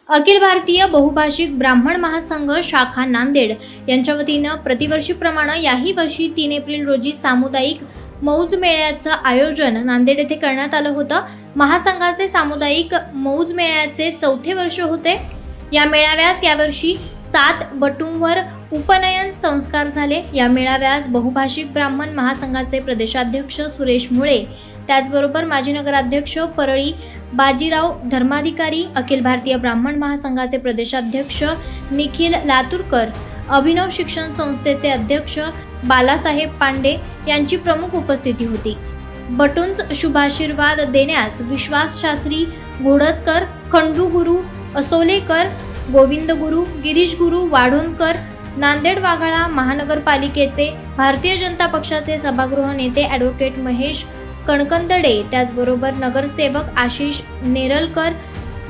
अखिल भारतीय बहुभाषिक ब्राह्मण महासंघ शाखा नांदेड यांच्या वतीनं प्रतिवर्षीप्रमाणे याही वर्षी 3 एप्रिल रोजी सामुदायिक मौज मेळ्याचं आयोजन नांदेड येथे करण्यात आलं होतं। महासंघाचे सामुदायिक मौज मेळ्याचे 4थे वर्ष होते। या मेळाव्यास यावर्षी 7 बटूंवर उपनयन संस्कार झाले। या मेळाव्यास बहुभाषिक ब्राह्मण महासंघाचे प्रदेशाध्यक्ष सुरेश मुळे, त्याचबरोबर माजी नगराध्यक्ष परळी बाजीराव धर्माधिकारी, अखिल भारतीय ब्राह्मण महासंघाचे प्रदेशाध्यक्ष निखिल लातूरकर, अभिनव शिक्षण संस्थेचे अध्यक्ष बालासाहेब पांडे यांची प्रमुख उपस्थिती होती। बटूंस शुभाशीर्वाद देण्यास विश्वास शास्त्री घोडजकर, खंडू गुरु असोलेकर, गोविंद गुरु, गिरीश गुरु वाढोणकर, नांदेड वाघाळा महानगरपालिकेचे भारतीय जनता पक्षाचे सभागृह नेते ॲडव्होकेट महेश कणकंदडे, त्याचबरोबर नगरसेवक आशिष नेरलकर,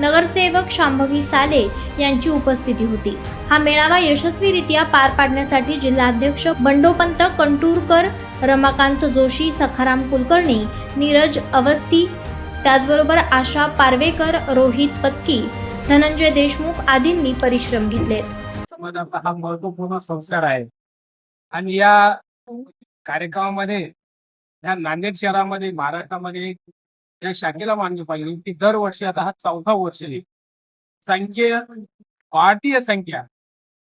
नगरसेवक शांभवी साले यांची उपस्थिती होती। हा मेळावा यशस्वीरित्या पार पाडण्यासाठी जिल्हाध्यक्ष बंडोपंत कंटूरकर, रमाकांत जोशी, सखाराम कुलकर्णी, नीरज अवस्थी, त्याचबरोबर आशा पारवेकर, रोहित पत्की, धनंजय देशमुख आदींनी परिश्रम घेतले। समाजाचा हा महत्वपूर्ण संस्कार आहे आणि या कार्यक्रमामध्ये या नांदेड शहरामध्ये महाराष्ट्रामध्ये या शाखेला मानली पाहिजे की दरवर्षी आता हा 4था वर्ष आहे। संख्या भारतीय संख्या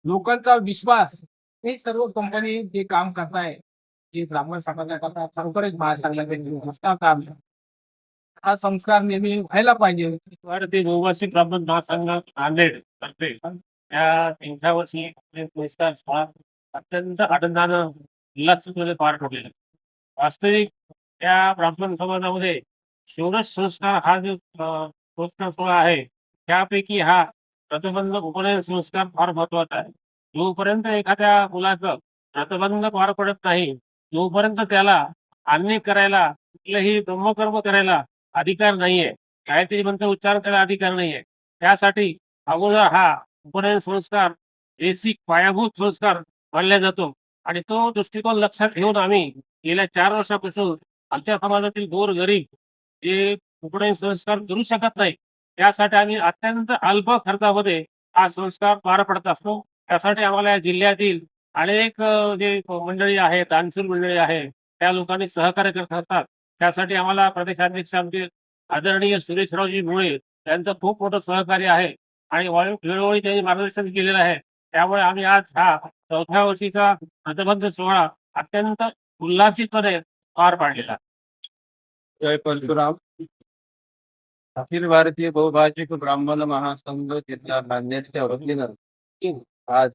लोकांचा विश्वास हे सर्व कंपनी जे काम करताय जे ब्राह्मण समाजाकरता खरोखरच महासंघाचे काम हा संस्कार नेहमी व्हायला पाहिजे। भारतीय बहुभाषिक ब्राह्मण महासंघ नांदेड तर्फे या 3व्या वर्षी पुरस्कार सोहळा अत्यंत आनंदानं उल्हासपूर्वक पार पडलेला। वास्तविक त्या ब्राह्मण समाजामध्ये षोडश संस्कार हा जो संस्कार सोहळा आहे त्यापैकी हा प्रतिबंध उपनयन संस्कार फार महत्वाचा आहे। जोपर्यंत एखाद्या मुलाचं प्रतिबंध पार पडत नाही जोपर्यंत त्याला अन्य करायला कुठलंही ब्रह्मकर्म करायला अधिकार नाहीये, काहीतरी मंत्र उच्चार करायला अधिकार नाहीये। त्यासाठी अगोदर हा उपनयन संस्कार बेसिक पायाभूत संस्कार मानला जातो आणि तो दृष्टिकोन लक्षात घेऊन आम्ही गेल्या 4 वर्षापासून आमच्या समाजातील गोरगरीब जे उपनयन संस्कार करू शकत नाही त्यासाठी आम्ही अत्यंत अल्प खर्चामध्ये हा संस्कार पार पडत असतो। त्यासाठी आम्हाला या जिल्ह्यातील अनेक जे मंडळी आहेत, दानशूर मंडळी आहे, त्या लोकांनी सहकार्य करत असतात। त्यासाठी आम्हाला प्रदेशाध्यक्ष आमचे आदरणीय सुरेशरावजी मुळे यांचं खूप मोठं सहकार्य आहे आणि वेळोवेळी त्यांनी मार्गदर्शन केलेलं आहे। त्यामुळे आम्ही आज हा 4थ्या वर्षीचा प्रतिबंध सोहळा अत्यंत उल्हासितपणे पार पाडलेला। जय परशुराम। अखिल भारतीय बहुभाषिक ब्राह्मण महासंघ जिल्हा नांदेडच्या वतीनं आज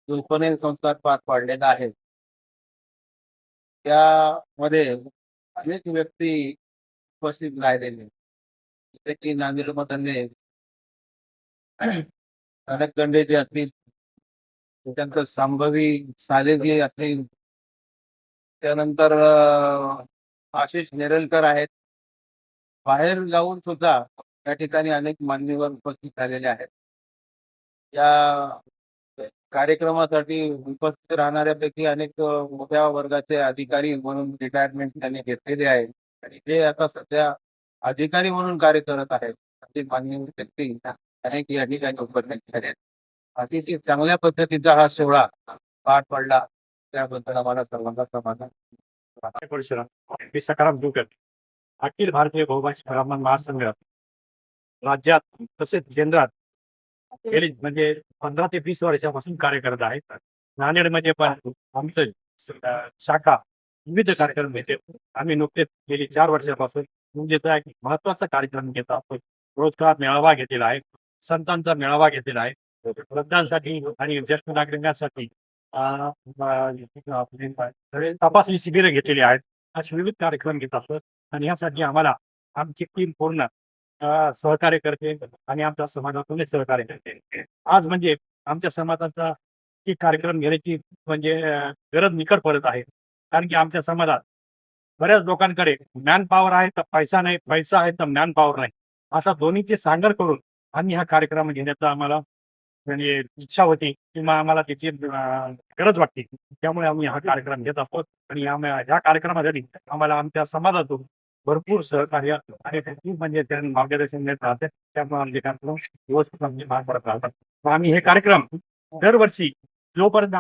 जो उपनयन संस्कार पार पाडलेला आहे त्यामध्ये अनेक व्यक्ती उपस्थित राहिलेले, जसे की नांदेडमधले अनेक दंडे जे असतील, त्याच्यानंतर संभावी सालेजी असतील, त्यानंतर आशिष नेरलकर आहेत। बाहेर जाऊन सुद्धा या ठिकाणी अनेक मान्यवर उपस्थित झालेले आहेत। या कार्यक्रमासाठी उपस्थित राहणाऱ्यापैकी अनेक मोठ्या वर्गाचे अधिकारी म्हणून रिटायरमेंट त्यांनी घेतलेले आहे आणि ते आता सध्या अधिकारी म्हणून कार्य करत आहेत। असे मान्यवर व्यक्ती अनेक या ठिकाणी उपस्थित झाले आहेत। अतिशय चांगल्या पद्धतीचा हा सोहळा पार पडला त्याबद्दल आम्हाला सर्वांना समाधान। परशुराम मी सखाराम कुलकर्णी, अखिल भारतीय बहुभाषिक ब्राह्मण महासंघ राज्यात तसेच केंद्रात गेली म्हणजे 15 ते 20 वर्षापासून कार्य करत आहे। नांदेडमध्ये पण आमचं शाखा विविध कार्यक्रम घेते। आम्ही नुकतेच गेली 4 वर्षापासून म्हणजे एक महत्वाचा कार्यक्रम घेत आहोत। रोजगार मेळावा घेतलेला आहे, संतांचा मेळावा घेतलेला आहे, वृद्धांसाठी आणि ज्येष्ठ नागरिकांसाठी तपासणी शिबिरं घेतलेली आहेत। असे विविध कार्यक्रम घेत असतात आणि यासाठी आम्हाला आमची टीम पूर्ण सहकार्य करते आणि आमच्या समाजातून सहकार्य करते। आज म्हणजे आमच्या समाजाचा एक कार्यक्रम घेण्याची म्हणजे गरज निकट पडत आहे, कारण की आमच्या समाजात बऱ्याच लोकांकडे मॅन पॉवर आहे तर पैसा नाही, पैसा आहे तर मॅन पॉवर नाही, असा दोन्हीचे सांगड करून आम्ही हा कार्यक्रम घेण्याचा आम्हाला म्हणजे इच्छा होती किंवा आम्हाला त्याची गरज वाटते। त्यामुळे आम्ही हा कार्यक्रम घेत आहोत आणि या कार्यक्रमासाठी आम्हाला आमच्या समाजातून भरपूर सहकार्य आणि त्यांनी म्हणजे त्यांना मार्गदर्शन देत राहते. त्यामुळे आमचे कार्यक्रम व्यवस्थित आमचे पार पडत राहतात. आम्ही हे कार्यक्रम दरवर्षी जोपर्यंत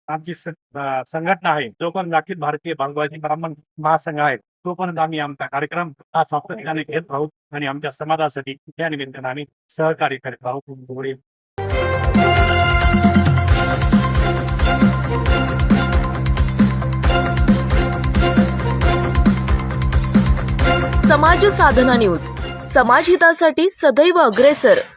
आमची संघटना आहे, जोपर्यंत अखिल भारतीय बांगवाजी ब्राह्मण महासंघ आहे, तोपर्यंत आम्ही आमचा कार्यक्रम हा सातत्याने घेत राहू आणि आमच्या समाजासाठी त्या निमित्ताने आम्ही सहकार्य करीत राहू. समाज साधना न्यूज, समाजहितासाठी सदैव अग्रेसर.